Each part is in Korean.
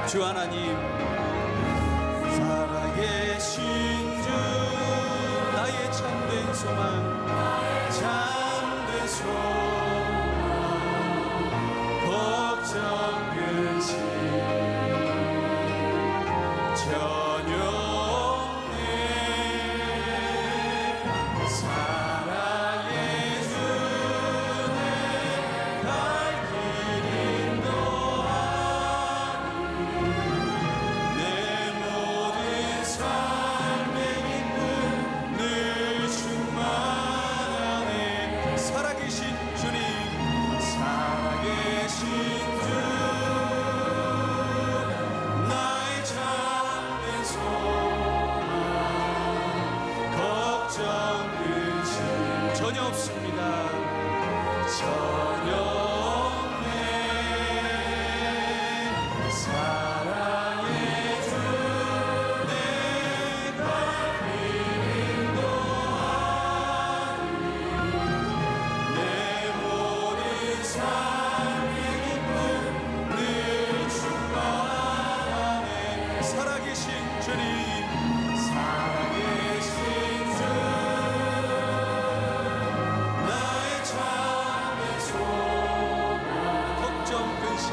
주 하나님, 살아계신 주, 나의 참된 소망, 참된 소망, 걱정 근심 전혀 없네. 사랑의 주네, 갈 길 인도하니 내 모든 삶의 기쁨 늘 충만하네. 살아계신 주님, 살아계신 주, 나의 참된 소망, 걱정 근심 전혀 없습니다. 전혀 없네. 사랑의 주, 내 갈 길 인도하니 내 모든 삶의 기쁨 늘 충만하네. 살아계신 주님, 살아계신 주, 나의 참된 소망, 걱정 근심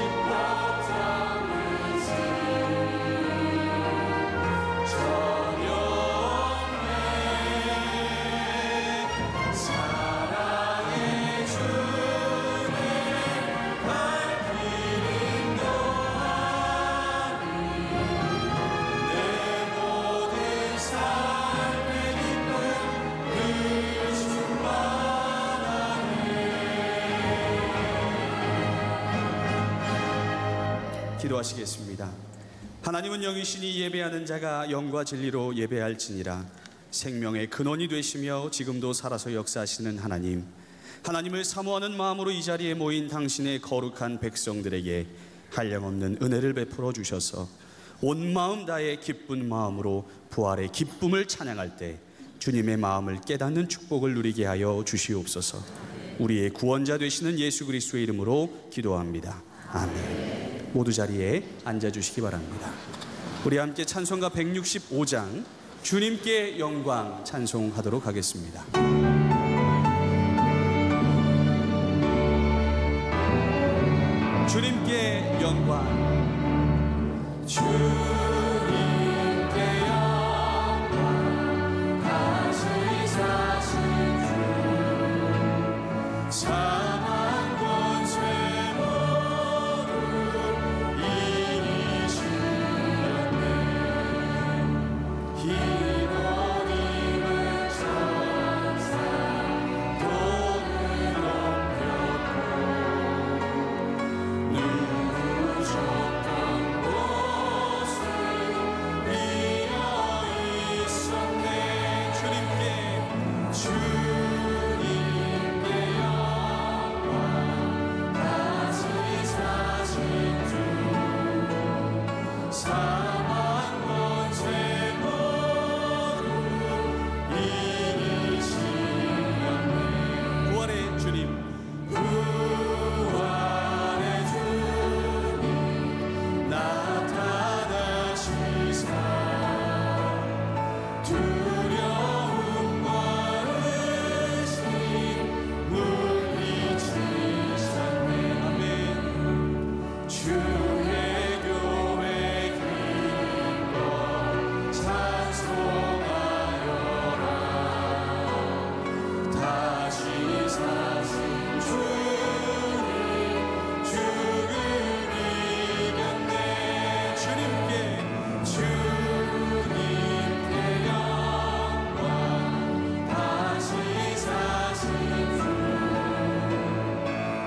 전혀 없네. 사랑의 주네, 갈 길 인도하니 내 모든 삶의 기쁨 늘 충만하네. 기도하시겠습니다. 하나님은 영이시니 예배하는 자가 영과 진리로 예배할지니라. 생명의 근원이 되시며 지금도 살아서 역사하시는 하나님, 하나님을 사모하는 마음으로 이 자리에 모인 당신의 거룩한 백성들에게 한량없는 은혜를 베풀어 주셔서 온 마음 다해 기쁜 마음으로 부활의 기쁨을 찬양할 때 주님의 마음을 깨닫는 축복을 누리게 하여 주시옵소서. 우리의 구원자 되시는 예수 그리스도의 이름으로 기도합니다. 아멘. 모두 자리에 앉아주시기 바랍니다. 우리 함께 찬송가 165장 주님께 영광 찬송하도록 하겠습니다. 주님께 영광, 주님께 영광, 다시 사신 주, 사망 권세 모두 이기시렸네. 힘 어디는 천사 돈을 엎겼고 누구셨던 곳을 비어 있었네. 주님께 영광, 다시 사신 주, 사망 권세 모두 이기시렸네. 부활의 주님, 부활의 주님 나타나시사 두려움과 의심 물리치셨네. 아멘. 주의 교회 기뻐 찬송하여라. 다시 사신 주님, 죽음 이겼네. 주님께 영광, 다시 사신 주,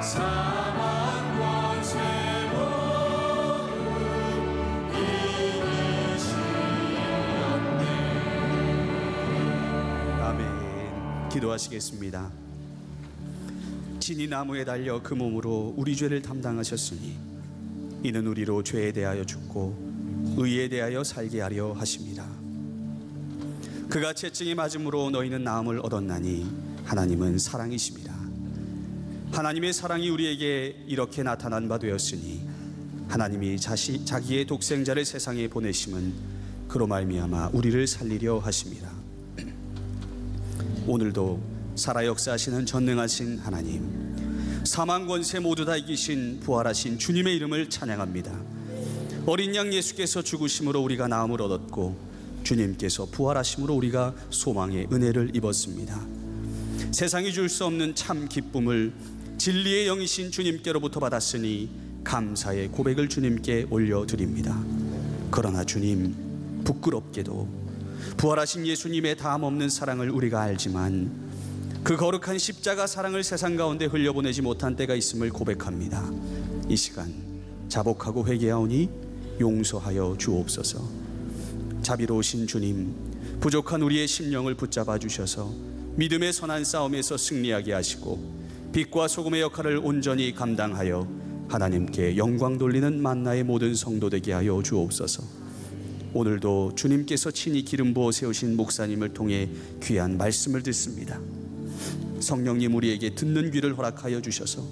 사망 권세 모두 이기시렸네. 아멘. 기도하시겠습니다. 진이 나무에 달려 그 몸으로 우리 죄를 담당하셨으니 이는 우리로 죄에 대하여 죽고 의에 대하여 살게 하려 하심이라. 그가 채찍에 맞음으로 너희는 나음을 얻었나니 하나님은 사랑이심이라. 하나님의 사랑이 우리에게 이렇게 나타난 바 되었으니 하나님이 자기의 독생자를 세상에 보내심은 그로 말미암아 우리를 살리려 하십니다. 오늘도 살아 역사하시는 전능하신 하나님, 사망 권세 모두 다 이기신 부활하신 주님의 이름을 찬양합니다. 어린 양 예수께서 죽으심으로 우리가 나음을 얻었고 주님께서 부활하심으로 우리가 소망의 은혜를 입었습니다. 세상이 줄 수 없는 참 기쁨을 진리의 영이신 주님께로부터 받았으니 감사의 고백을 주님께 올려드립니다. 그러나 주님, 부끄럽게도 부활하신 예수님의 다함없는 사랑을 우리가 알지만 그 거룩한 십자가 사랑을 세상 가운데 흘려보내지 못한 때가 있음을 고백합니다. 이 시간 자복하고 회개하오니 용서하여 주옵소서. 자비로우신 주님, 부족한 우리의 심령을 붙잡아 주셔서 믿음의 선한 싸움에서 승리하게 하시고 빛과 소금의 역할을 온전히 감당하여 하나님께 영광 돌리는 만나의 모든 성도 되게 하여 주옵소서. 오늘도 주님께서 친히 기름 부어 세우신 목사님을 통해 귀한 말씀을 듣습니다. 성령님, 우리에게 듣는 귀를 허락하여 주셔서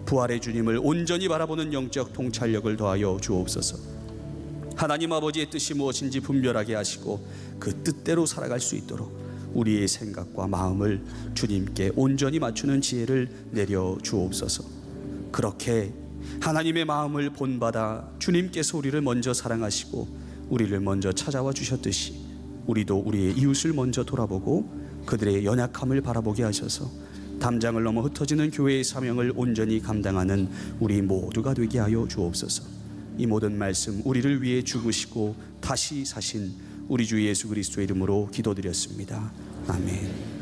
부활의 주님을 온전히 바라보는 영적 통찰력을 더하여 주옵소서. 하나님 아버지의 뜻이 무엇인지 분별하게 하시고 그 뜻대로 살아갈 수 있도록 우리의 생각과 마음을 주님께 온전히 맞추는 지혜를 내려 주옵소서. 그렇게 하나님의 마음을 본받아 주님께서 우리를 먼저 사랑하시고 우리를 먼저 찾아와 주셨듯이 우리도 우리의 이웃을 먼저 돌아보고 그들의 연약함을 바라보게 하셔서 담장을 넘어 흩어지는 교회의 사명을 온전히 감당하는 우리 모두가 되게 하여 주옵소서. 이 모든 말씀 우리를 위해 죽으시고 다시 사신 우리 주 예수 그리스도의 이름으로 기도드렸습니다. 아멘.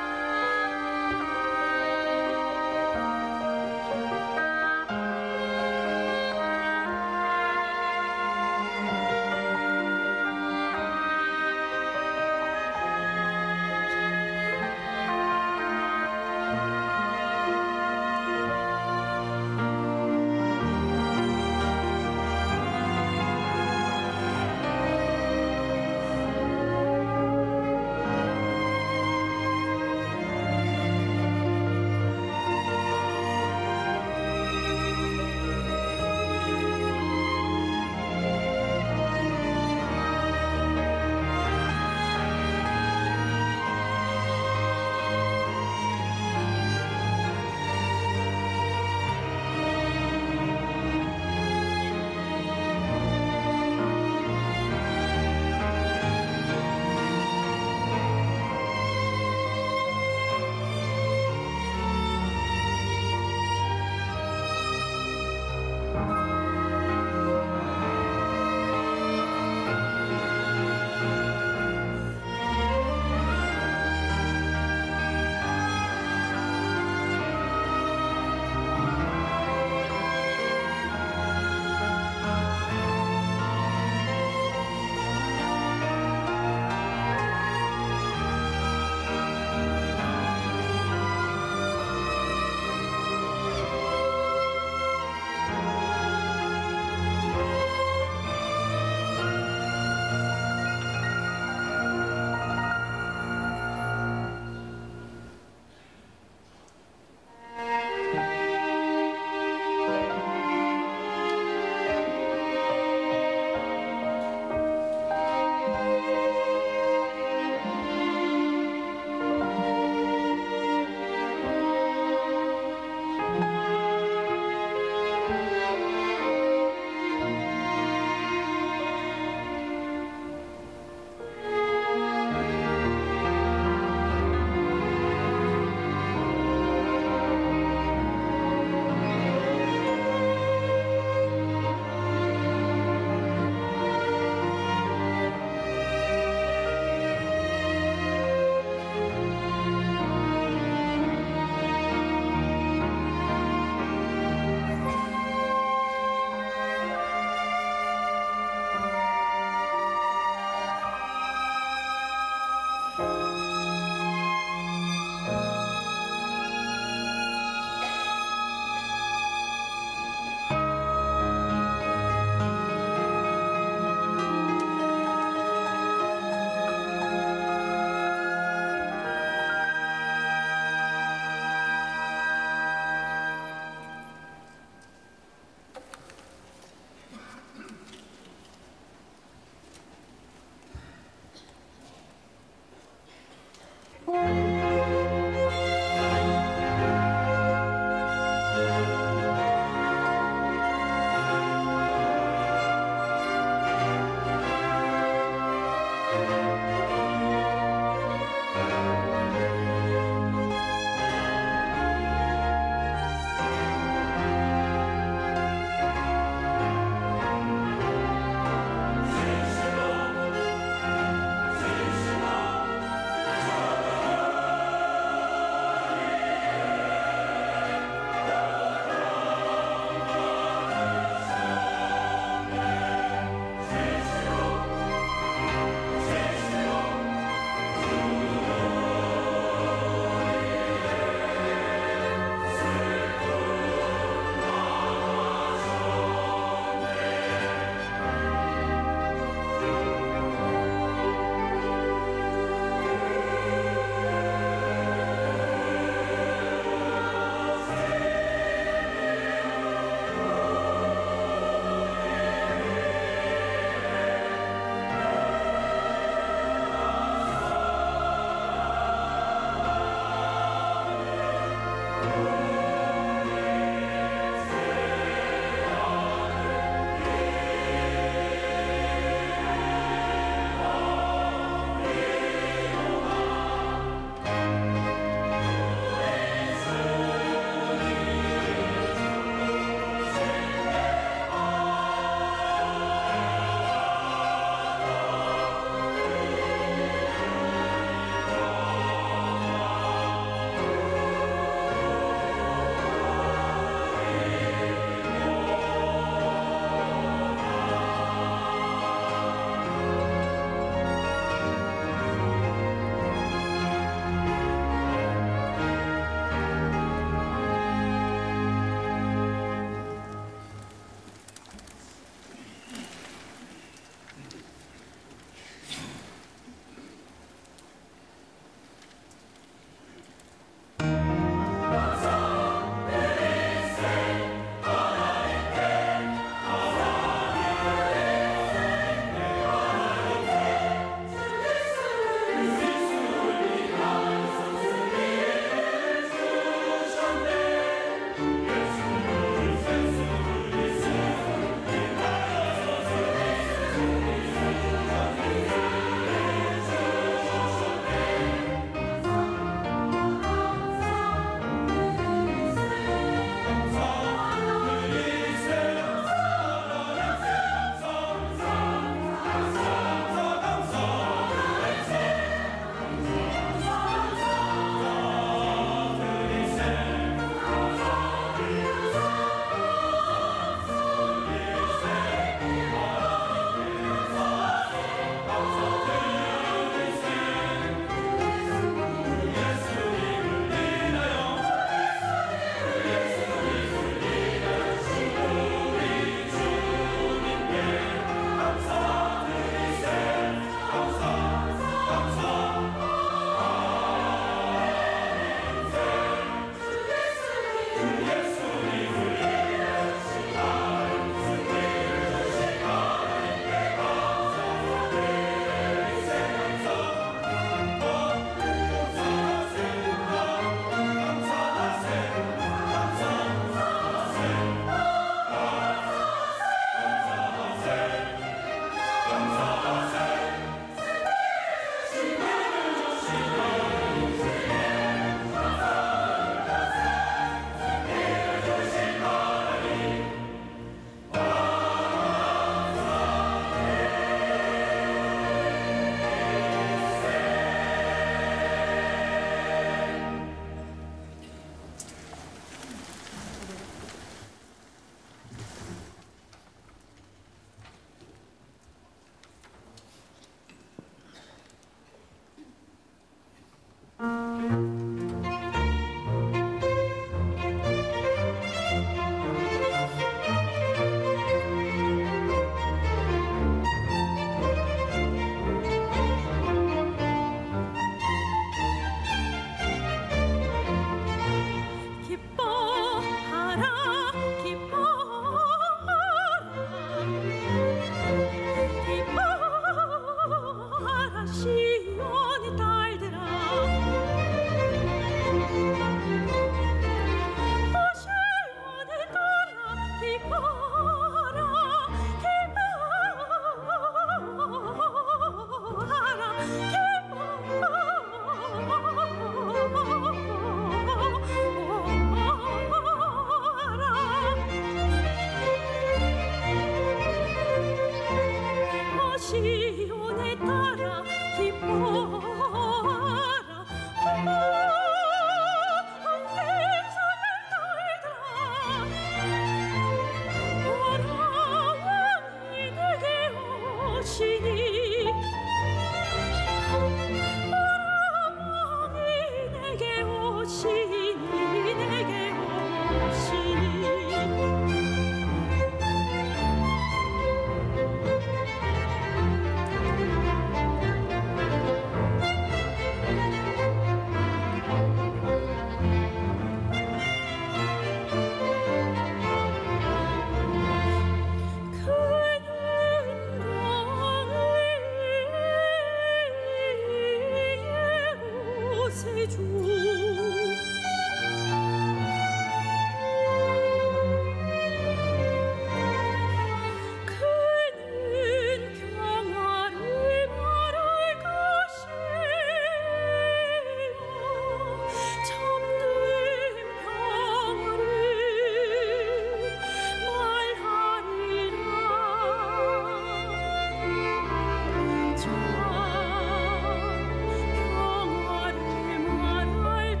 평화를 말할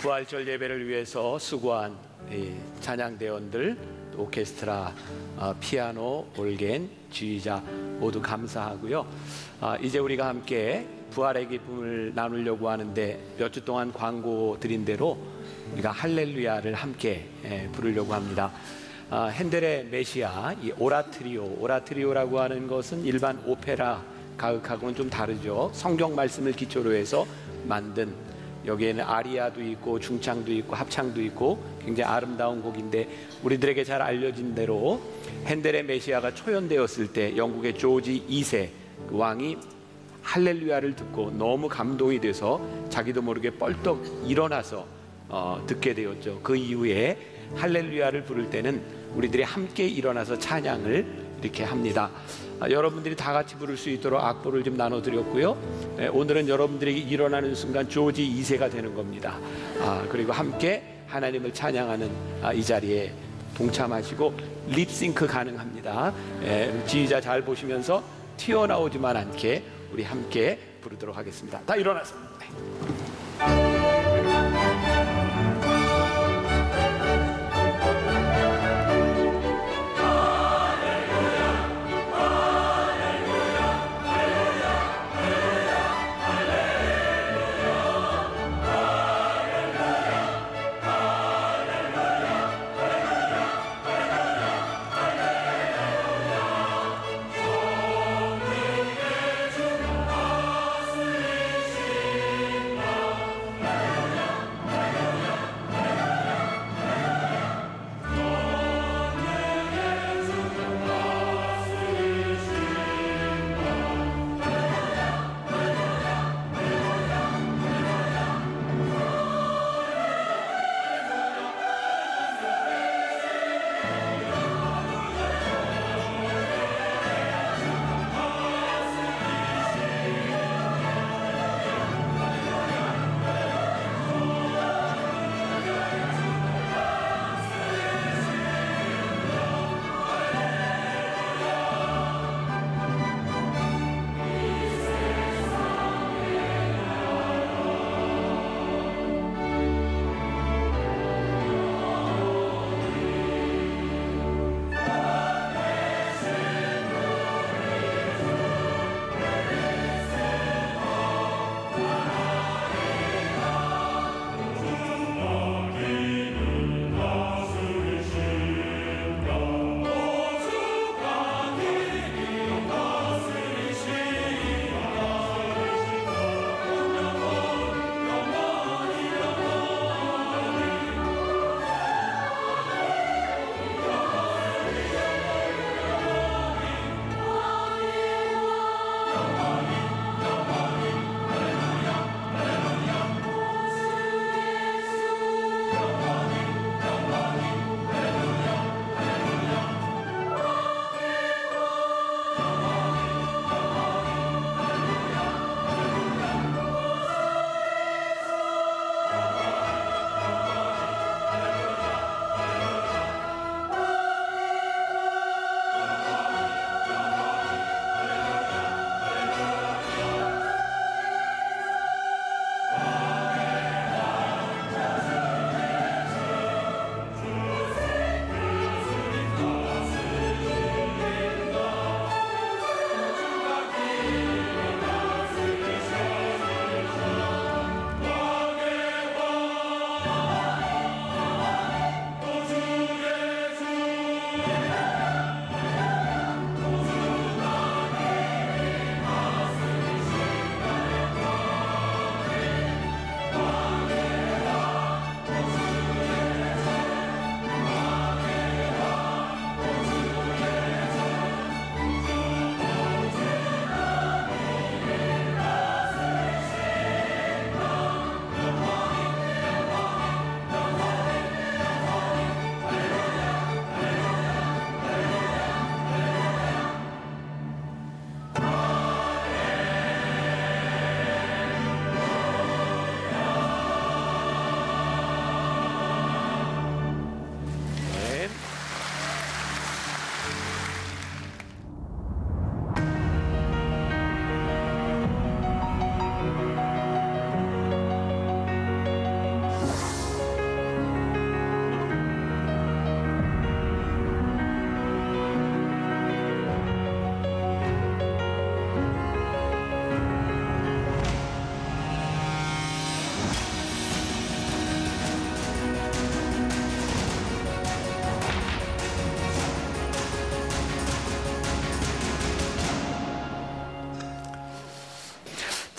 부활절 예배를 위해서 수고한 찬양대원들, 오케스트라, 피아노, organ, 지휘자 모두 감사하고요. 이제 우리가 함께 부활의 기쁨을 나누려고 하는데 몇 주 동안 광고 드린 대로 우리가 할렐루야를 함께 부르려고 합니다. 핸델의 메시아, 이 오라트리오라고 하는 것은 일반 오페라 가극하고는 좀 다르죠. 성경 말씀을 기초로 해서 만든, 여기에는 아리아도 있고 중창도 있고 합창도 있고 굉장히 아름다운 곡인데, 우리들에게 잘 알려진 대로 핸델의 메시아가 초연되었을 때 영국의 조지 2세 그 왕이 할렐루야를 듣고 너무 감동이 돼서 자기도 모르게 뻘떡 일어나서 듣게 되었죠. 그 이후에 할렐루야를 부를 때는 우리들이 함께 일어나서 찬양을 이렇게 합니다. 여러분들이 다 같이 부를 수 있도록 악보를 좀 나눠드렸고요. 오늘은 여러분들에게 일어나는 순간 조지 2세가 되는 겁니다. 그리고 함께 하나님을 찬양하는 이 자리에 동참하시고 립싱크 가능합니다. 지휘자 잘 보시면서 튀어나오지만 않게 우리 함께 부르도록 하겠습니다. 다 일어나서.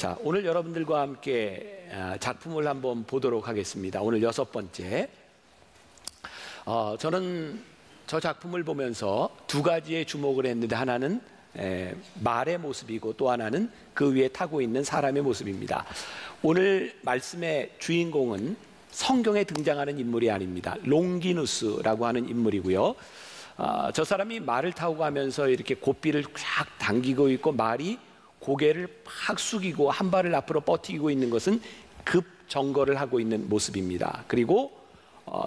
자, 오늘 여러분들과 함께 작품을 한번 보도록 하겠습니다. 오늘 6번째. 저는 저 작품을 보면서 두 가지에 주목을 했는데, 하나는 말의 모습이고 또 하나는 그 위에 타고 있는 사람의 모습입니다. 오늘 말씀의 주인공은 성경에 등장하는 인물이 아닙니다. 롱기누스라고 하는 인물이고요. 저 사람이 말을 타고 가면서 이렇게 고삐를 쫙 당기고 있고, 말이 고개를 팍 숙이고 한 발을 앞으로 뻗티고 있는 것은 급정거를 하고 있는 모습입니다. 그리고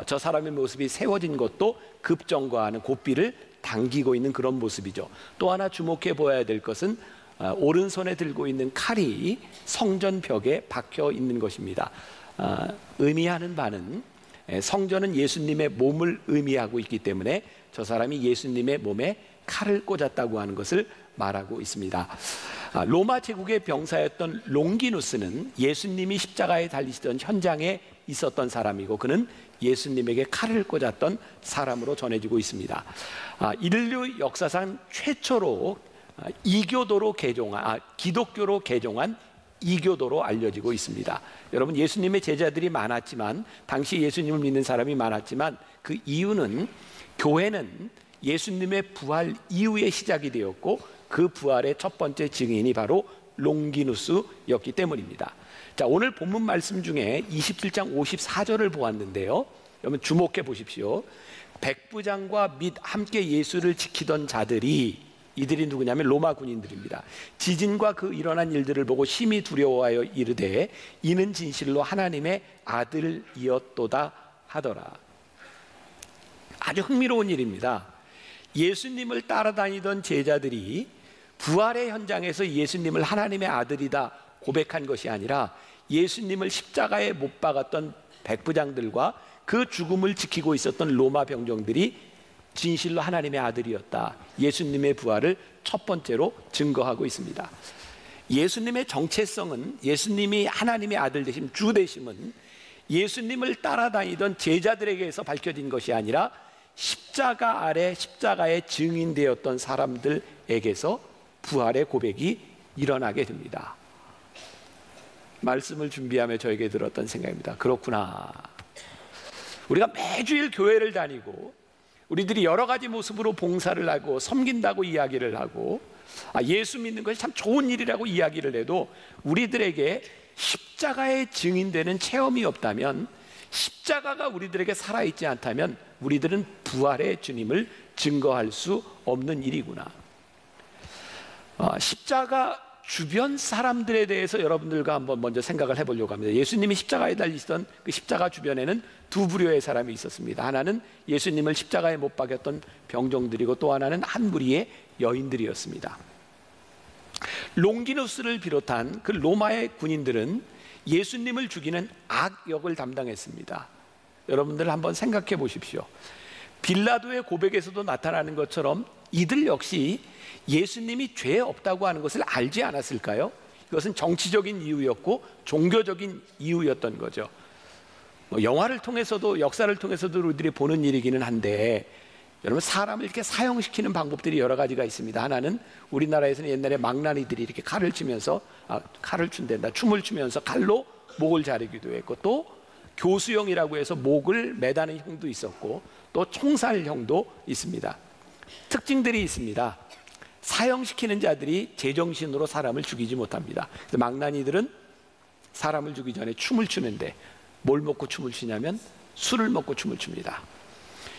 저 사람의 모습이 세워진 것도 급정거하는 고삐를 당기고 있는 그런 모습이죠. 또 하나 주목해 보아야 될 것은 오른손에 들고 있는 칼이 성전 벽에 박혀 있는 것입니다. 의미하는 바는 성전은 예수님의 몸을 의미하고 있기 때문에 저 사람이 예수님의 몸에 칼을 꽂았다고 하는 것을 말하고 있습니다. 로마 제국의 병사였던 롱기누스는 예수님이 십자가에 달리시던 현장에 있었던 사람이고, 그는 예수님에게 칼을 꽂았던 사람으로 전해지고 있습니다. 인류 역사상 최초로 기독교로 개종한 이교도로 알려지고 있습니다. 여러분, 예수님의 제자들이 많았지만, 당시 예수님을 믿는 사람이 많았지만, 그 이유는 교회는 예수님의 부활 이후에 시작이 되었고, 그 부활의 첫 번째 증인이 바로 롱기누스였기 때문입니다. 자, 오늘 본문 말씀 중에 27장 54절을 보았는데요, 여러분 주목해 보십시오. 백부장과 및 함께 예수를 지키던 자들이, 이들이 누구냐면 로마 군인들입니다. 지진과 그 일어난 일들을 보고 심히 두려워하여 이르되 이는 진실로 하나님의 아들이었도다 하더라. 아주 흥미로운 일입니다. 예수님을 따라다니던 제자들이 부활의 현장에서 예수님을 하나님의 아들이다 고백한 것이 아니라, 예수님을 십자가에 못 박았던 백부장들과 그 죽음을 지키고 있었던 로마 병정들이 진실로 하나님의 아들이었다, 예수님의 부활을 첫 번째로 증거하고 있습니다. 예수님의 정체성은, 예수님이 하나님의 아들 되심, 주 되심은 예수님을 따라다니던 제자들에게서 밝혀진 것이 아니라 십자가 아래 십자가의 증인되었던 사람들에게서 부활의 고백이 일어나게 됩니다. 말씀을 준비하며 저에게 들었던 생각입니다. 그렇구나. 우리가 매주일 교회를 다니고 우리들이 여러 가지 모습으로 봉사를 하고 섬긴다고 이야기를 하고 예수 믿는 것이 참 좋은 일이라고 이야기를 해도, 우리들에게 십자가의 증인되는 체험이 없다면, 십자가가 우리들에게 살아있지 않다면 우리들은 부활의 주님을 증거할 수 없는 일이구나. 십자가 주변 사람들에 대해서 여러분들과 한번 먼저 생각을 해보려고 합니다. 예수님이 십자가에 달리시던 그 십자가 주변에는 두 부류의 사람이 있었습니다. 하나는 예수님을 십자가에 못 박였던 병정들이고, 또 하나는 한 무리의 여인들이었습니다. 롱기누스를 비롯한 그 로마의 군인들은 예수님을 죽이는 악역을 담당했습니다. 여러분들 한번 생각해 보십시오. 빌라도의 고백에서도 나타나는 것처럼 이들 역시 예수님이 죄 없다고 하는 것을 알지 않았을까요? 이것은 정치적인 이유였고 종교적인 이유였던 거죠. 영화를 통해서도, 역사를 통해서도 우리들이 보는 일이기는 한데, 여러분, 사람을 이렇게 사형시키는 방법들이 여러 가지가 있습니다. 하나는, 우리나라에서는 옛날에 망나니들이 이렇게 칼을 치면서, 칼을 춘댄다, 춤을 추면서 칼로 목을 자르기도 했고, 또 교수형이라고 해서 목을 매다는 형도 있었고, 또 총살형도 있습니다. 특징들이 있습니다. 사형시키는 자들이 제정신으로 사람을 죽이지 못합니다. 망나니들은 사람을 죽이기 전에 춤을 추는데, 뭘 먹고 춤을 추냐면 술을 먹고 춤을 춥니다.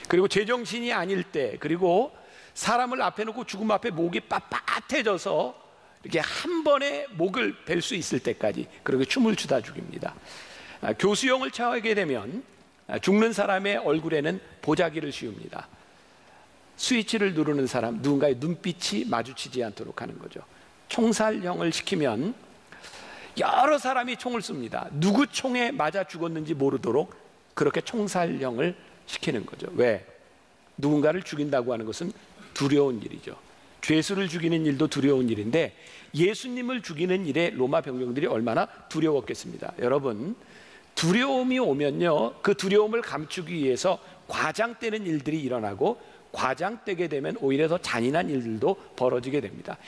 그리고 제정신이 아닐 때, 그리고 사람을 앞에 놓고 죽음 앞에 목이 빳빳해져서 이렇게 한 번에 목을 벨 수 있을 때까지 그렇게 춤을 추다 죽입니다. 교수형을 처하게 되면 죽는 사람의 얼굴에는 보자기를 씌웁니다. 스위치를 누르는 사람, 누군가의 눈빛이 마주치지 않도록 하는 거죠. 총살형을 시키면 여러 사람이 총을 씁니다. 누구 총에 맞아 죽었는지 모르도록 그렇게 총살형을 시키는 거죠. 왜? 누군가를 죽인다고 하는 것은 두려운 일이죠. 죄수를 죽이는 일도 두려운 일인데, 예수님을 죽이는 일에 로마 병정들이 얼마나 두려웠겠습니다. 여러분, 두려움이 오면요, 그 두려움을 감추기 위해서 과장되는 일들이 일어나고 과장되게 되면 오히려 더 잔인한 일들도 벌어지게 됩니다.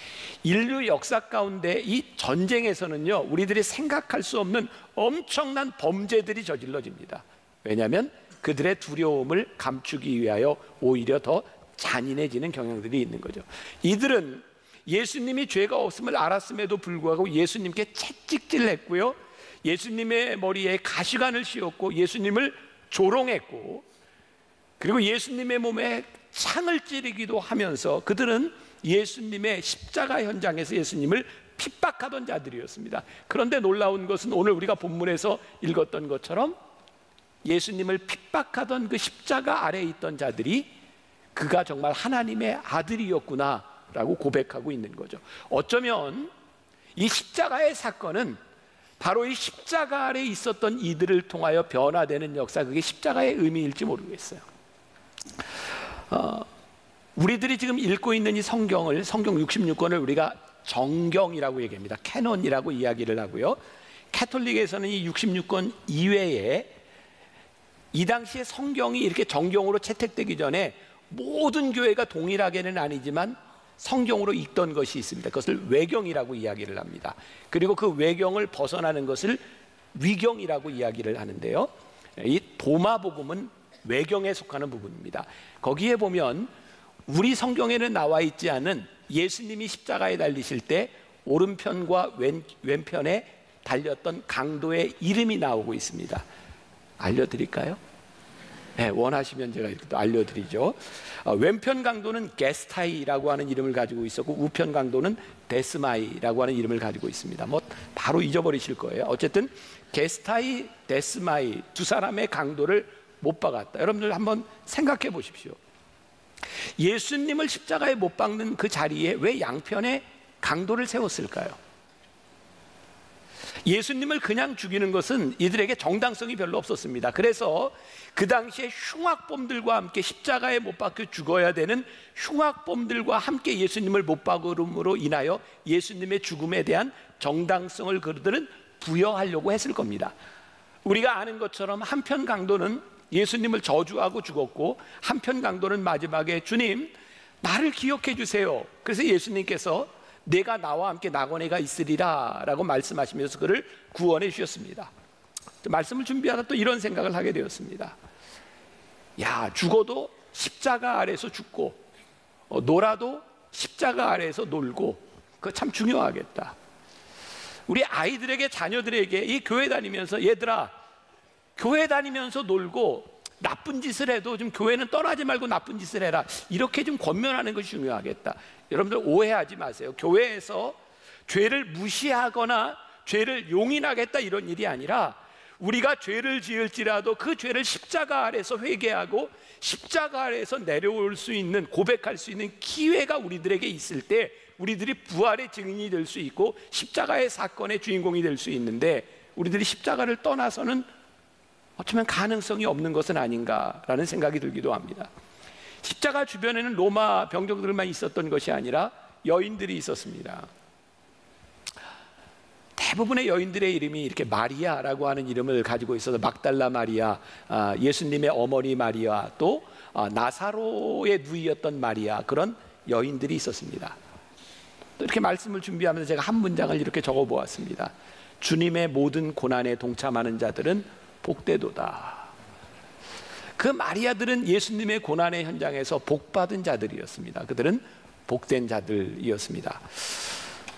인류 역사 가운데 이 전쟁에서는요, 우리들이 생각할 수 없는 엄청난 범죄들이 저질러집니다. 왜냐하면 그들의 두려움을 감추기 위하여 오히려 더 잔인해지는 경향들이 있는 거죠. 이들은 예수님이 죄가 없음을 알았음에도 불구하고 예수님께 채찍질을 했고요, 예수님의 머리에 가시관을 씌웠고 예수님을 조롱했고, 그리고 예수님의 몸에 창을 찌르기도 하면서 그들은 예수님의 십자가 현장에서 예수님을 핍박하던 자들이었습니다. 그런데 놀라운 것은 오늘 우리가 본문에서 읽었던 것처럼 예수님을 핍박하던 그 십자가 아래에 있던 자들이 그가 정말 하나님의 아들이었구나 라고 고백하고 있는 거죠. 어쩌면 이 십자가의 사건은 바로 이 십자가 아래에 있었던 이들을 통하여 변화되는 역사, 그게 십자가의 의미일지 모르겠어요. 우리들이 지금 읽고 있는 이 성경 66권을 우리가 정경이라고 얘기합니다. 캐논이라고 이야기를 하고요, 캐톨릭에서는 이 66권 이외에 이 당시에 성경이 이렇게 정경으로 채택되기 전에 모든 교회가 동일하게는 아니지만 성경으로 읽던 것이 있습니다. 그것을 외경이라고 이야기를 합니다. 그리고 그 외경을 벗어나는 것을 위경이라고 이야기를 하는데요, 이 도마복음은 외경에 속하는 부분입니다. 거기에 보면 우리 성경에는 나와 있지 않은 예수님이 십자가에 달리실 때 오른편과 왼편에 달렸던 강도의 이름이 나오고 있습니다. 알려드릴까요? 네, 원하시면 제가 이렇게 또 알려드리죠. 왼편 강도는 게스타이라고 하는 이름을 가지고 있었고, 우편 강도는 데스마이라고 하는 이름을 가지고 있습니다. 뭐 바로 잊어버리실 거예요. 어쨌든 게스타이, 데스마이 두 사람의 강도를 못 박았다. 여러분들 한번 생각해 보십시오. 예수님을 십자가에 못 박는 그 자리에 왜 양편에 강도를 세웠을까요? 예수님을 그냥 죽이는 것은 이들에게 정당성이 별로 없었습니다. 그래서 그 당시에 흉악범들과 함께 십자가에 못 박혀 죽어야 되는 흉악범들과 함께 예수님을 못 박음으로 인하여 예수님의 죽음에 대한 정당성을 그들은 부여하려고 했을 겁니다. 우리가 아는 것처럼 한편 강도는 예수님을 저주하고 죽었고, 한편 강도는 마지막에 주님 나를 기억해 주세요. 그래서 예수님께서 내가 나와 함께 낙원에가 있으리라 라고 말씀하시면서 그를 구원해 주셨습니다. 말씀을 준비하다 또 이런 생각을 하게 되었습니다. 야, 죽어도 십자가 아래에서 죽고 놀아도 십자가 아래에서 놀고, 그거 참 중요하겠다. 우리 아이들에게, 자녀들에게 이 교회 다니면서 얘들아, 교회 다니면서 놀고 나쁜 짓을 해도 좀 교회는 떠나지 말고 나쁜 짓을 해라, 이렇게 좀 권면하는 것이 중요하겠다. 여러분들 오해하지 마세요. 교회에서 죄를 무시하거나 죄를 용인하겠다 이런 일이 아니라, 우리가 죄를 지을지라도 그 죄를 십자가 아래에서 회개하고 십자가 아래에서 내려올 수 있는, 고백할 수 있는 기회가 우리들에게 있을 때 우리들이 부활의 증인이 될 수 있고 십자가의 사건의 주인공이 될 수 있는데, 우리들이 십자가를 떠나서는 어쩌면 가능성이 없는 것은 아닌가라는 생각이 들기도 합니다. 십자가 주변에는 로마 병정들만 있었던 것이 아니라 여인들이 있었습니다. 대부분의 여인들의 이름이 이렇게 마리아라고 하는 이름을 가지고 있어서 막달라 마리아, 예수님의 어머니 마리아, 또 나사로의 누이였던 마리아, 그런 여인들이 있었습니다. 또 이렇게 말씀을 준비하면서 제가 한 문장을 이렇게 적어보았습니다. 주님의 모든 고난에 동참하는 자들은 복되도다. 그 마리아들은 예수님의 고난의 현장에서 복받은 자들이었습니다. 그들은 복된 자들이었습니다.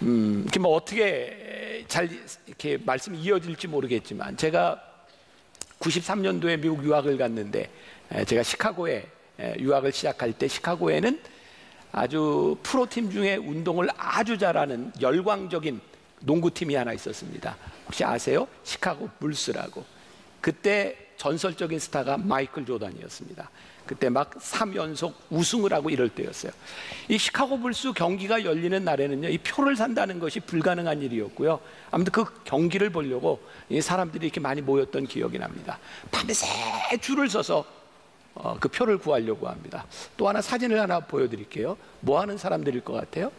이렇게 뭐 어떻게 잘 이렇게 말씀이 이어질지 모르겠지만, 제가 93년도에 미국 유학을 갔는데, 제가 시카고에 유학을 시작할 때 시카고에는 아주 프로팀 중에 운동을 아주 잘하는 열광적인 농구팀이 하나 있었습니다. 혹시 아세요? 시카고 불스라고. 그때 전설적인 스타가 마이클 조던이었습니다. 그때 막 3연속 우승을 하고 이럴 때였어요. 이 시카고 불스 경기가 열리는 날에는요, 이 표를 산다는 것이 불가능한 일이었고요. 아무튼 그 경기를 보려고 이 사람들이 이렇게 많이 모였던 기억이 납니다. 밤새 줄을 서서 그 표를 구하려고 합니다. 또 하나 사진을 하나 보여드릴게요. 뭐 하는 사람들일 것 같아요?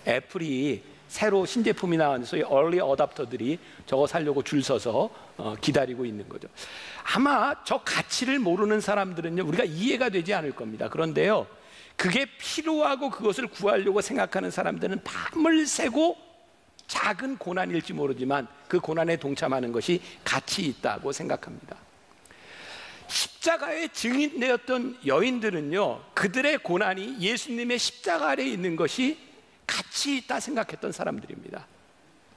애플이 새로 신제품이 나온 소위 early adopter들이 저거 사려고 줄 서서 기다리고 있는 거죠. 아마 저 가치를 모르는 사람들은요, 우리가 이해가 되지 않을 겁니다. 그런데요, 그게 필요하고 그것을 구하려고 생각하는 사람들은 밤을 새고 작은 고난일지 모르지만 그 고난에 동참하는 것이 가치 있다고 생각합니다. 십자가의 증인되었던 여인들은요, 그들의 고난이 예수님의 십자가 아래에 있는 것이 가치 있다 생각했던 사람들입니다.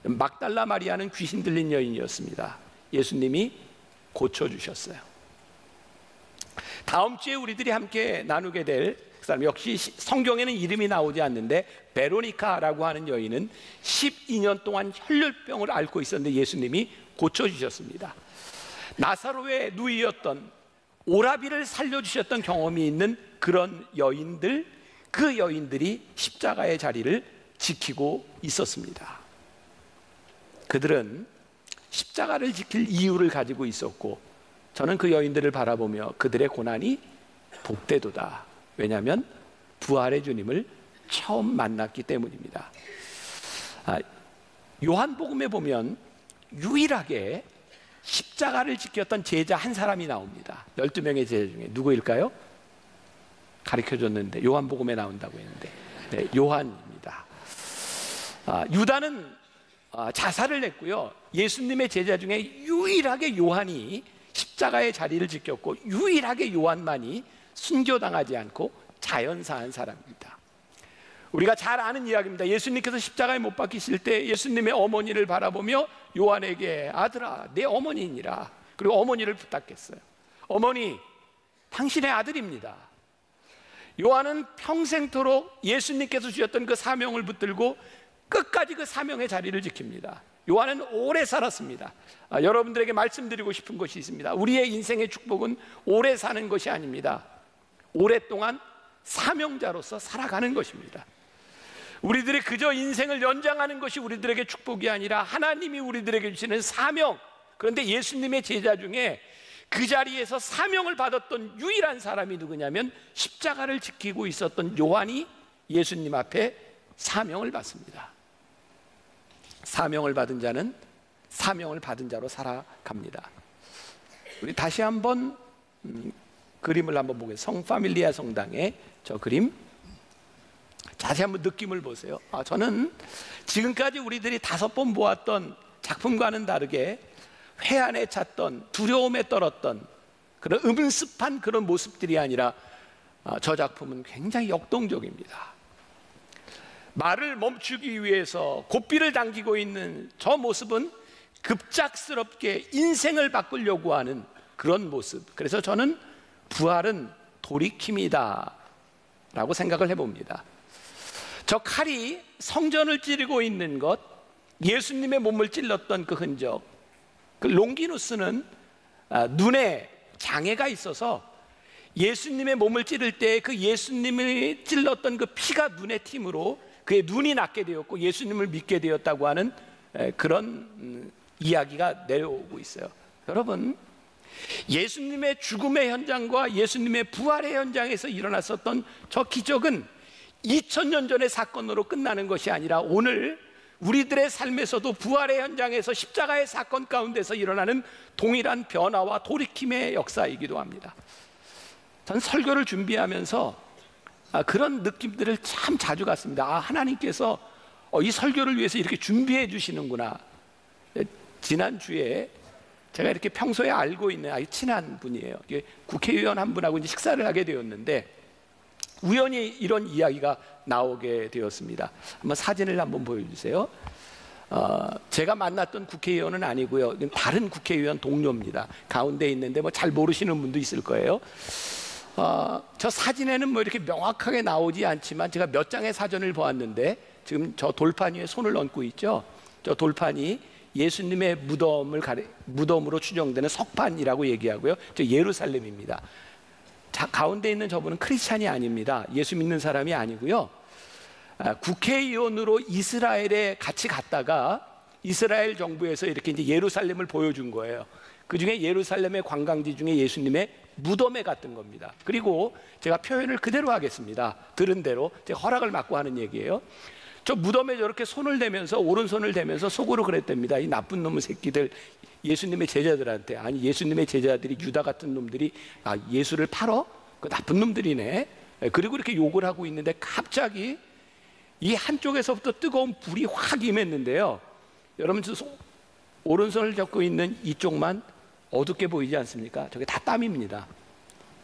막달라 마리아는 귀신 들린 여인이었습니다. 예수님이 고쳐주셨어요. 다음 주에 우리들이 함께 나누게 될 그 사람, 역시 성경에는 이름이 나오지 않는데 베로니카라고 하는 여인은 12년 동안 혈류병을 앓고 있었는데 예수님이 고쳐주셨습니다. 나사로의 누이였던 오라비를 살려주셨던 경험이 있는 그런 여인들, 그 여인들이 십자가의 자리를 지키고 있었습니다. 그들은 십자가를 지킬 이유를 가지고 있었고, 저는 그 여인들을 바라보며 그들의 고난이 복되도다. 왜냐하면 부활의 주님을 처음 만났기 때문입니다. 요한복음에 보면 유일하게 십자가를 지켰던 제자 한 사람이 나옵니다. 12명의 제자 중에 누구일까요? 가르쳐줬는데 요한복음에 나온다고 했는데, 네, 요한입니다. 유다는 자살을 했고요. 예수님의 제자 중에 유일하게 요한이 십자가의 자리를 지켰고, 유일하게 요한만이 순교당하지 않고 자연사한 사람입니다. 우리가 잘 아는 이야기입니다. 예수님께서 십자가에 못 박히실 때 예수님의 어머니를 바라보며 요한에게 아들아, 내 어머니니라. 그리고 어머니를 부탁했어요. 어머니, 당신의 아들입니다. 요한은 평생토록 예수님께서 주셨던 그 사명을 붙들고 끝까지 그 사명의 자리를 지킵니다. 요한은 오래 살았습니다. 여러분들에게 말씀드리고 싶은 것이 있습니다. 우리의 인생의 축복은 오래 사는 것이 아닙니다. 오랫동안 사명자로서 살아가는 것입니다. 우리들이 그저 인생을 연장하는 것이 우리들에게 축복이 아니라 하나님이 우리들에게 주시는 사명. 그런데 예수님의 제자 중에 그 자리에서 사명을 받았던 유일한 사람이 누구냐면 십자가를 지키고 있었던 요한이 예수님 앞에 사명을 받습니다. 사명을 받은 자는 사명을 받은 자로 살아갑니다. 우리 다시 한번 그림을 한번 보겠습니다. 성파밀리아 성당의 저 그림 자세히 한번 느낌을 보세요. 저는 지금까지 우리들이 5번 보았던 작품과는 다르게 회한에 찼던, 두려움에 떨었던 그런 음습한 그런 모습들이 아니라 저 작품은 굉장히 역동적입니다. 말을 멈추기 위해서 고삐를 당기고 있는 저 모습은 급작스럽게 인생을 바꾸려고 하는 그런 모습. 그래서 저는 부활은 돌이킴이다 라고 생각을 해봅니다. 저 칼이 성전을 찌르고 있는 것, 예수님의 몸을 찔렀던 그 흔적, 그 롱기누스는 눈에 장애가 있어서 예수님의 몸을 찌를 때 그 예수님을 찔렀던 그 피가 눈에 틔므로 그의 눈이 낫게 되었고 예수님을 믿게 되었다고 하는 그런 이야기가 내려오고 있어요. 여러분, 예수님의 죽음의 현장과 예수님의 부활의 현장에서 일어났었던 저 기적은 2000년 전의 사건으로 끝나는 것이 아니라 오늘 우리들의 삶에서도 부활의 현장에서 십자가의 사건 가운데서 일어나는 동일한 변화와 돌이킴의 역사이기도 합니다. 전 설교를 준비하면서 그런 느낌들을 참 자주 갖습니다. 하나님께서 이 설교를 위해서 이렇게 준비해 주시는구나. 지난주에 제가 이렇게 평소에 알고 있는 아주 친한 분이에요. 국회의원 한 분하고 이제 식사를 하게 되었는데 우연히 이런 이야기가 나오게 되었습니다. 한번 사진을 한번 보여주세요. 제가 만났던 국회의원은 아니고요. 다른 국회의원 동료입니다. 가운데 있는데 뭐 잘 모르시는 분도 있을 거예요. 저 사진에는 뭐 이렇게 명확하게 나오지 않지만 제가 몇 장의 사전을 보았는데 지금 저 돌판 위에 손을 얹고 있죠. 저 돌판이 예수님의 무덤으로 추정되는 석판이라고 얘기하고요. 저 예루살렘입니다. 가운데 있는 저분은 크리스찬이 아닙니다. 예수 믿는 사람이 아니고요. 국회의원으로 이스라엘에 같이 갔다가 이스라엘 정부에서 이렇게 이제 예루살렘을 보여준 거예요. 그 중에 예루살렘의 관광지 중에 예수님의 무덤에 갔던 겁니다. 그리고 제가 표현을 그대로 하겠습니다. 들은 대로 제가 허락을 받고 하는 얘기예요. 저 무덤에 저렇게 손을 대면서 오른손을 대면서 속으로 그랬답니다. 이 나쁜 놈의 새끼들, 예수님의 제자들한테. 아니, 예수님의 제자들이 유다 같은 놈들이 예수를 팔어? 그 나쁜 놈들이네. 그리고 이렇게 욕을 하고 있는데 갑자기 이 한쪽에서부터 뜨거운 불이 확 임했는데요. 여러분, 저 오른손을 잡고 있는 이쪽만 어둡게 보이지 않습니까? 저게 다 땀입니다.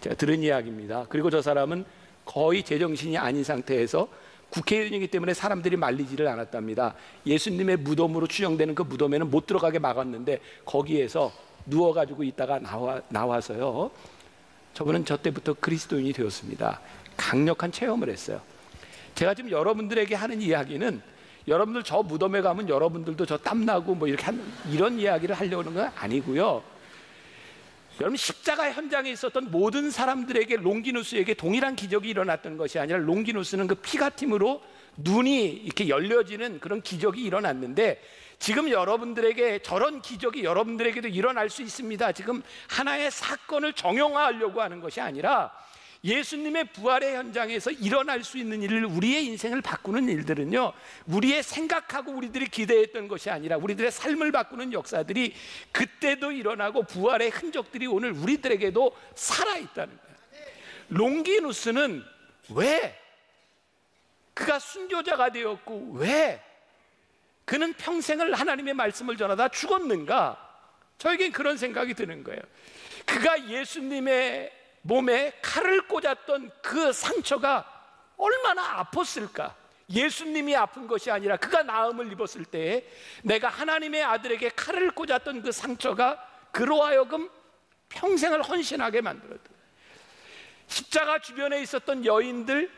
제가 들은 이야기입니다. 그리고 저 사람은 거의 제정신이 아닌 상태에서 국회의원이기 때문에 사람들이 말리지를 않았답니다. 예수님의 무덤으로 추정되는 그 무덤에는 못 들어가게 막았는데 거기에서 누워가지고 있다가 나와서요, 저분은 저 때부터 그리스도인이 되었습니다. 강력한 체험을 했어요. 제가 지금 여러분들에게 하는 이야기는, 여러분들 저 무덤에 가면 여러분들도 저 땀나고 뭐 이렇게 이런 이야기를 하려고 하는 건 아니고요. 여러분, 십자가 현장에 있었던 모든 사람들에게, 롱기누스에게 동일한 기적이 일어났던 것이 아니라, 롱기누스는 그 피가 튀므로 눈이 이렇게 열려지는 그런 기적이 일어났는데, 지금 여러분들에게 저런 기적이 여러분들에게도 일어날 수 있습니다. 지금 하나의 사건을 정형화하려고 하는 것이 아니라, 예수님의 부활의 현장에서 일어날 수 있는 일을, 우리의 인생을 바꾸는 일들은요, 우리의 생각하고 우리들이 기대했던 것이 아니라 우리들의 삶을 바꾸는 역사들이 그때도 일어나고 부활의 흔적들이 오늘 우리들에게도 살아있다는 거예요. 롱기누스는 왜 그가 순교자가 되었고 왜 그는 평생을 하나님의 말씀을 전하다 죽었는가? 저에겐 그런 생각이 드는 거예요. 그가 예수님의 몸에 칼을 꽂았던 그 상처가 얼마나 아팠을까? 예수님이 아픈 것이 아니라 그가 나음을 입었을 때에 내가 하나님의 아들에게 칼을 꽂았던 그 상처가 그로 하여금 평생을 헌신하게 만들었다. 십자가 주변에 있었던 여인들,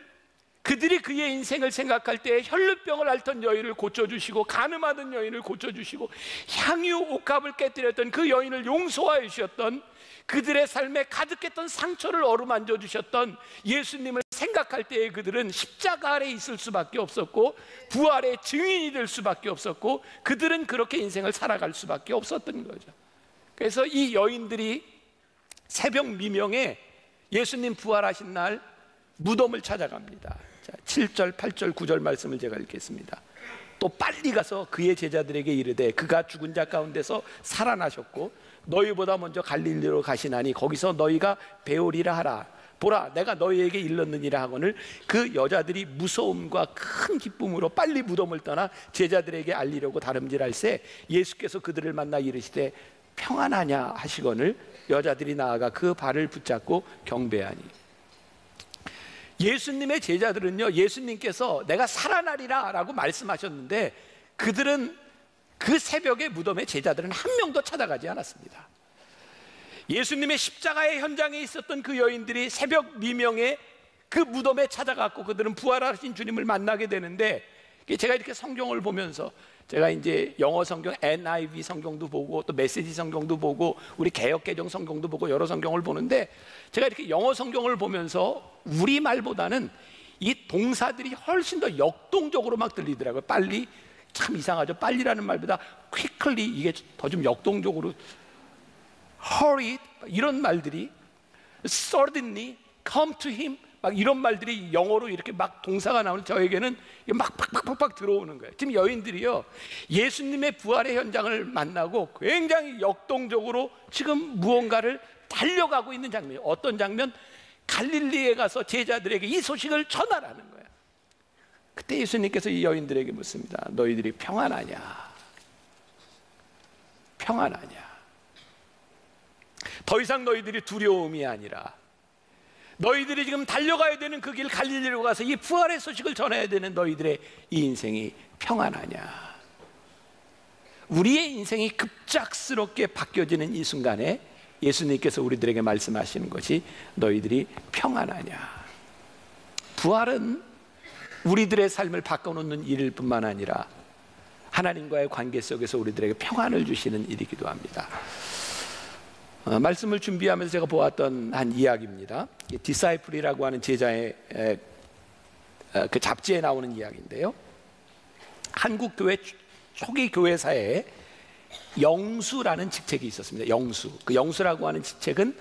그들이 그의 인생을 생각할 때 혈루병을 앓던 여인을 고쳐주시고, 간음하던 여인을 고쳐주시고, 향유 옥합을 깨뜨렸던 그 여인을 용서하여 주셨던, 그들의 삶에 가득했던 상처를 어루만져 주셨던 예수님을 생각할 때에 그들은 십자가 아래 있을 수밖에 없었고 부활의 증인이 될 수밖에 없었고 그들은 그렇게 인생을 살아갈 수밖에 없었던 거죠. 그래서 이 여인들이 새벽 미명에 예수님 부활하신 날 무덤을 찾아갑니다. 자, 7절, 8절, 9절 말씀을 제가 읽겠습니다. 또 빨리 가서 그의 제자들에게 이르되 그가 죽은 자 가운데서 살아나셨고 너희보다 먼저 갈릴리로 가시나니 거기서 너희가 배우리라 하라. 보라, 내가 너희에게 일렀느니라 하거늘 그 여자들이 무서움과 큰 기쁨으로 빨리 무덤을 떠나 제자들에게 알리려고 다름질할새 예수께서 그들을 만나 이르시되 평안하냐 하시거늘 여자들이 나아가 그 발을 붙잡고 경배하니. 예수님의 제자들은요, 예수님께서 내가 살아나리라 라고 말씀하셨는데 그들은 그 새벽에 무덤에 제자들은 한 명도 찾아가지 않았습니다. 예수님의 십자가의 현장에 있었던 그 여인들이 새벽 미명에 그 무덤에 찾아갔고 그들은 부활하신 주님을 만나게 되는데, 제가 이렇게 성경을 보면서, 제가 이제 영어 성경 NIV 성경도 보고 또 메시지 성경도 보고 우리 개역개정 성경도 보고 여러 성경을 보는데, 제가 이렇게 영어 성경을 보면서 우리말보다는 이 동사들이 훨씬 더 역동적으로 막 들리더라고요. 빨리, 참 이상하죠. 빨리라는 말보다 quickly, 이게 더 좀 역동적으로, hurry, 이런 말들이, suddenly, come to him, 막 이런 말들이 영어로 이렇게 막 동사가 나오는 저에게는 막 팍팍팍팍 들어오는 거예요. 지금 여인들이요, 예수님의 부활의 현장을 만나고 굉장히 역동적으로 지금 무언가를 달려가고 있는 장면이에요. 어떤 장면? 갈릴리에 가서 제자들에게 이 소식을 전하라는 거예요. 그때 예수님께서 이 여인들에게 묻습니다. 너희들이 평안하냐? 평안하냐? 더 이상 너희들이 두려움이 아니라 너희들이 지금 달려가야 되는 그 길 갈릴리로 가서 이 부활의 소식을 전해야 되는 너희들의 이 인생이 평안하냐? 우리의 인생이 급작스럽게 바뀌어지는 이 순간에 예수님께서 우리들에게 말씀하시는 것이 너희들이 평안하냐? 부활은 우리들의 삶을 바꿔놓는 일일 뿐만 아니라 하나님과의 관계 속에서 우리들에게 평안을 주시는 일이기도 합니다. 말씀을 준비하면서 제가 보았던 한 이야기입니다. 디사이플이라고 하는 제자의 그 잡지에 나오는 이야기인데요, 한국 교회 초기 교회사에 영수라는 직책이 있었습니다. 영수. 그 영수라고 하는 직책은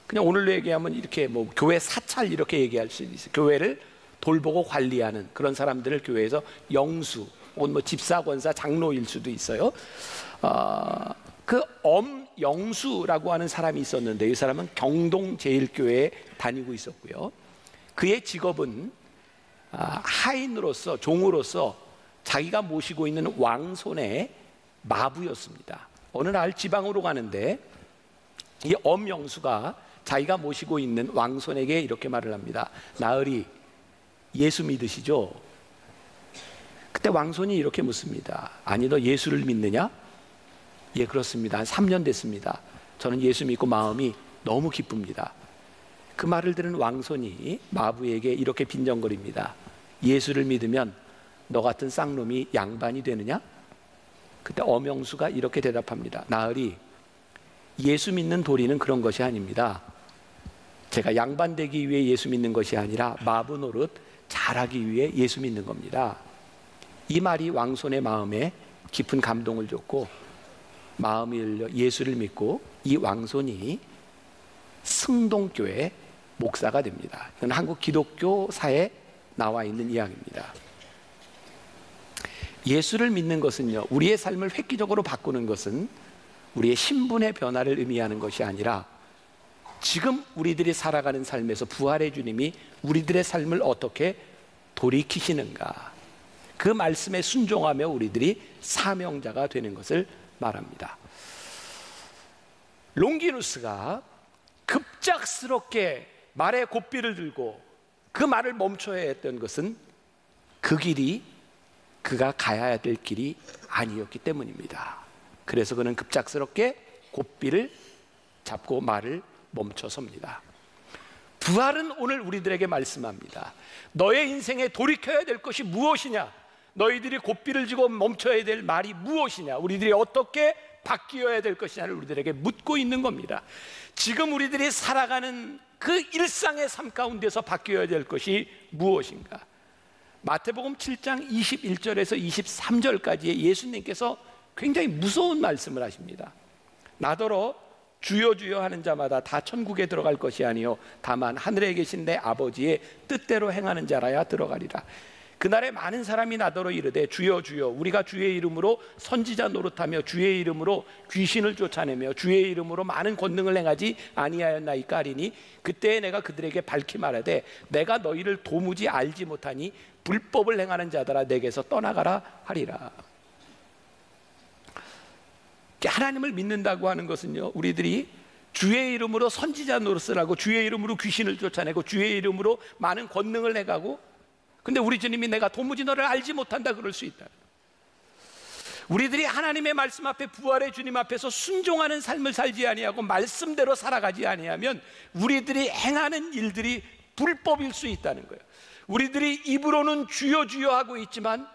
그냥 오늘로 얘기하면 이렇게 뭐 교회 사찰 이렇게 얘기할 수 있어요. 교회를 돌보고 관리하는 그런 사람들을 교회에서 영수 혹은 뭐 집사, 권사, 장로일 수도 있어요. 그 엄영수라고 하는 사람이 있었는데 이 사람은 경동제일교회에 다니고 있었고요. 그의 직업은 하인으로서, 종으로서 자기가 모시고 있는 왕손의 마부였습니다. 어느 날 지방으로 가는데 이 엄영수가 자기가 모시고 있는 왕손에게 이렇게 말을 합니다. 나으리, 예수 믿으시죠? 그때 왕손이 이렇게 묻습니다. 아니, 너 예수를 믿느냐? 예, 그렇습니다. 한 3년 됐습니다. 저는 예수 믿고 마음이 너무 기쁩니다. 그 말을 들은 왕손이 마부에게 이렇게 빈정거립니다. 예수를 믿으면 너 같은 쌍놈이 양반이 되느냐? 그때 엄영수가 이렇게 대답합니다. 나으리, 예수 믿는 도리는 그런 것이 아닙니다. 제가 양반 되기 위해 예수 믿는 것이 아니라 마부 노릇 잘하기 위해 예수 믿는 겁니다. 이 말이 왕손의 마음에 깊은 감동을 줬고 마음이 열려 예수를 믿고 이 왕손이 승동교회 목사가 됩니다. 이건 한국 기독교사에 나와 있는 이야기입니다. 예수를 믿는 것은요, 우리의 삶을 획기적으로 바꾸는 것은 우리의 신분의 변화를 의미하는 것이 아니라 지금 우리들이 살아가는 삶에서 부활의 주님이 우리들의 삶을 어떻게 돌이키시는가, 그 말씀에 순종하며 우리들이 사명자가 되는 것을 말합니다. 롱기누스가 급작스럽게 말의 고삐를 들고 그 말을 멈춰야 했던 것은 그 길이 그가 가야 될 길이 아니었기 때문입니다. 그래서 그는 급작스럽게 고삐를 잡고 말을 멈춰섭니다. 부활은 오늘 우리들에게 말씀합니다. 너의 인생에 돌이켜야 될 것이 무엇이냐? 너희들이 고삐를 쥐고 멈춰야 될 말이 무엇이냐? 우리들이 어떻게 바뀌어야 될 것이냐를 우리들에게 묻고 있는 겁니다. 지금 우리들이 살아가는 그 일상의 삶 가운데서 바뀌어야 될 것이 무엇인가? 마태복음 7장 21절에서 23절까지의 예수님께서 굉장히 무서운 말씀을 하십니다. 나더러 주여 주여 하는 자마다 다 천국에 들어갈 것이 아니요 다만 하늘에 계신 내 아버지의 뜻대로 행하는 자라야 들어가리라. 그날에 많은 사람이 나더러 이르되 주여 주여 우리가 주의 이름으로 선지자 노릇하며 주의 이름으로 귀신을 쫓아내며 주의 이름으로 많은 권능을 행하지 아니하였나이까 하리니 그때에 내가 그들에게 밝히 말하되 내가 너희를 도무지 알지 못하니 불법을 행하는 자들아 내게서 떠나가라 하리라. 하나님을 믿는다고 하는 것은요, 우리들이 주의 이름으로 선지자 노릇을 하고 주의 이름으로 귀신을 쫓아내고 주의 이름으로 많은 권능을 해가고, 근데 우리 주님이 내가 도무지 너를 알지 못한다 그럴 수 있다. 우리들이 하나님의 말씀 앞에 부활의 주님 앞에서 순종하는 삶을 살지 아니하고 말씀대로 살아가지 아니하면 우리들이 행하는 일들이 불법일 수 있다는 거예요. 우리들이 입으로는 주여 주여 하고 있지만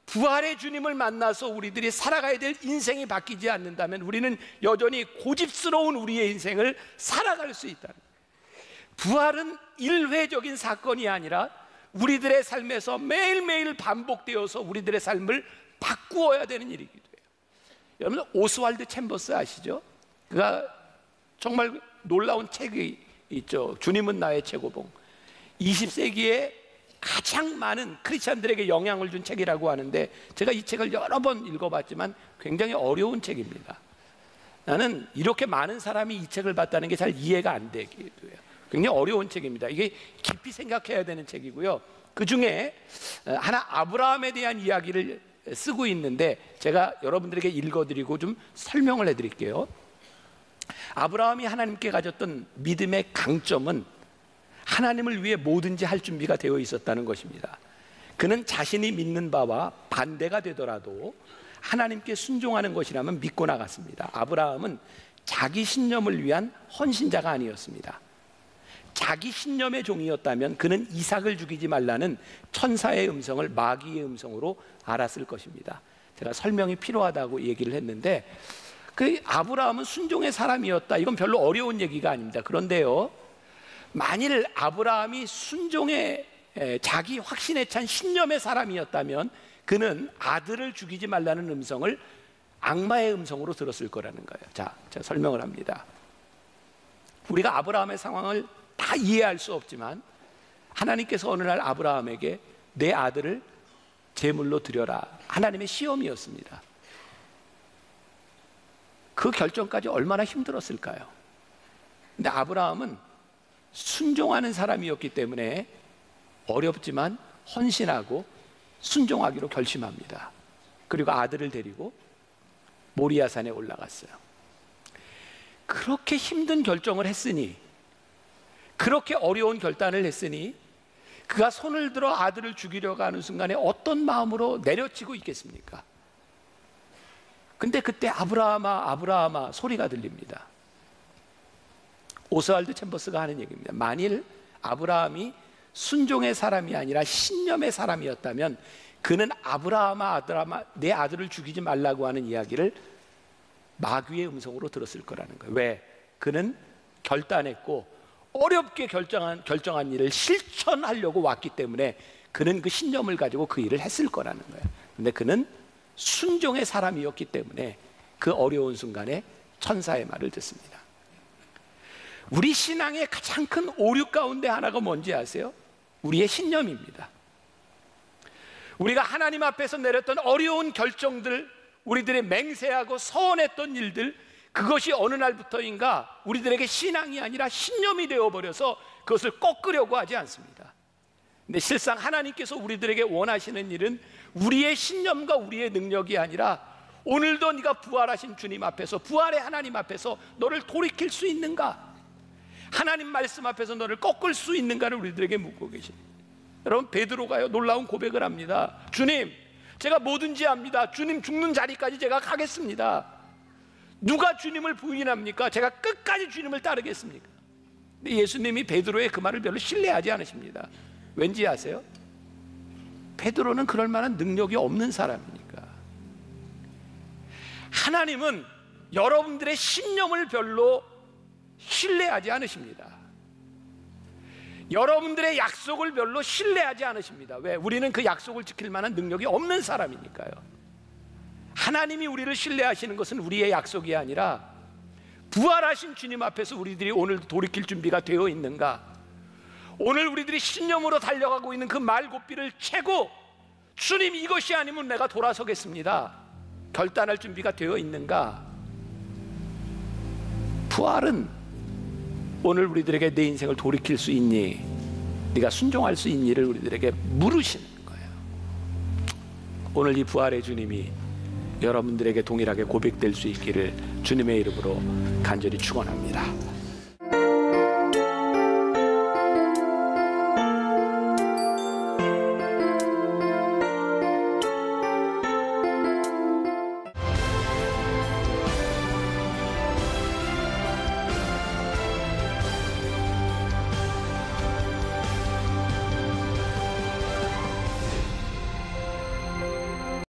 부활의 주님을 만나서 우리들이 살아가야 될 인생이 바뀌지 않는다면 우리는 여전히 고집스러운 우리의 인생을 살아갈 수 있다는 거예요. 부활은 일회적인 사건이 아니라 우리들의 삶에서 매일매일 반복되어서 우리들의 삶을 바꾸어야 되는 일이기도 해요. 여러분 오스왈드 챔버스 아시죠? 그가 정말 놀라운 책이 있죠. 주님은 나의 최고봉. 20세기에 가장 많은 크리스찬들에게 영향을 준 책이라고 하는데 제가 이 책을 여러 번 읽어봤지만 굉장히 어려운 책입니다. 나는 이렇게 많은 사람이 이 책을 봤다는 게 잘 이해가 안 되기도 해요. 굉장히 어려운 책입니다. 이게 깊이 생각해야 되는 책이고요. 그 중에 하나 아브라함에 대한 이야기를 쓰고 있는데 제가 여러분들에게 읽어드리고 좀 설명을 해드릴게요. 아브라함이 하나님께 가졌던 믿음의 강점은 하나님을 위해 뭐든지 할 준비가 되어 있었다는 것입니다. 그는 자신이 믿는 바와 반대가 되더라도 하나님께 순종하는 것이라면 믿고 나갔습니다. 아브라함은 자기 신념을 위한 헌신자가 아니었습니다. 자기 신념의 종이었다면 그는 이삭을 죽이지 말라는 천사의 음성을 마귀의 음성으로 알았을 것입니다. 제가 설명이 필요하다고 얘기를 했는데 그 아브라함은 순종의 사람이었다. 이건 별로 어려운 얘기가 아닙니다. 그런데요, 만일 아브라함이 순종의 자기 확신에 찬 신념의 사람이었다면 그는 아들을 죽이지 말라는 음성을 악마의 음성으로 들었을 거라는 거예요. 자, 제가 설명을 합니다. 우리가 아브라함의 상황을 다 이해할 수 없지만 하나님께서 어느 날 아브라함에게 내 아들을 제물로 드려라, 하나님의 시험이었습니다. 그 결정까지 얼마나 힘들었을까요? 근데 아브라함은 순종하는 사람이었기 때문에 어렵지만 헌신하고 순종하기로 결심합니다. 그리고 아들을 데리고 모리아산에 올라갔어요. 그렇게 힘든 결정을 했으니, 그렇게 어려운 결단을 했으니 그가 손을 들어 아들을 죽이려고 하는 순간에 어떤 마음으로 내려치고 있겠습니까? 근데 그때 아브라함아 아브라함아 소리가 들립니다. 오스왈드 챔버스가 하는 얘기입니다. 만일 아브라함이 순종의 사람이 아니라 신념의 사람이었다면 그는 아브라함아 아브라함아 내 아들을 죽이지 말라고 하는 이야기를 마귀의 음성으로 들었을 거라는 거예요. 왜? 그는 결단했고 어렵게 결정한 일을 실천하려고 왔기 때문에 그는 그 신념을 가지고 그 일을 했을 거라는 거예요. 근데 그는 순종의 사람이었기 때문에 그 어려운 순간에 천사의 말을 듣습니다. 우리 신앙의 가장 큰 오류 가운데 하나가 뭔지 아세요? 우리의 신념입니다. 우리가 하나님 앞에서 내렸던 어려운 결정들, 우리들의 맹세하고 서원했던 일들, 그것이 어느 날부터인가 우리들에게 신앙이 아니라 신념이 되어버려서 그것을 꺾으려고 하지 않습니다. 근데 실상 하나님께서 우리들에게 원하시는 일은 우리의 신념과 우리의 능력이 아니라 오늘도 네가 부활하신 주님 앞에서, 부활의 하나님 앞에서 너를 돌이킬 수 있는가, 하나님 말씀 앞에서 너를 꺾을 수 있는가를 우리들에게 묻고 계십니다. 여러분, 베드로가요 놀라운 고백을 합니다. 주님, 제가 뭐든지 합니다. 주님 죽는 자리까지 제가 가겠습니다. 누가 주님을 부인합니까? 제가 끝까지 주님을 따르겠습니까? 근데 예수님이 베드로의 그 말을 별로 신뢰하지 않으십니다. 왠지 아세요? 베드로는 그럴 만한 능력이 없는 사람이니까. 하나님은 여러분들의 신념을 별로 신뢰하지 않으십니다. 여러분들의 약속을 별로 신뢰하지 않으십니다. 왜? 우리는 그 약속을 지킬 만한 능력이 없는 사람이니까요. 하나님이 우리를 신뢰하시는 것은 우리의 약속이 아니라 부활하신 주님 앞에서 우리들이 오늘 돌이킬 준비가 되어 있는가, 오늘 우리들이 신념으로 달려가고 있는 그 말고삐를 채고 주님 이것이 아니면 내가 돌아서겠습니다, 결단할 준비가 되어 있는가. 부활은 오늘 우리들에게 내 인생을 돌이킬 수 있니, 네가 순종할 수 있니를 우리들에게 물으시는 거예요. 오늘 이 부활의 주님이 여러분들에게 동일하게 고백될 수 있기를 주님의 이름으로 간절히 축원합니다.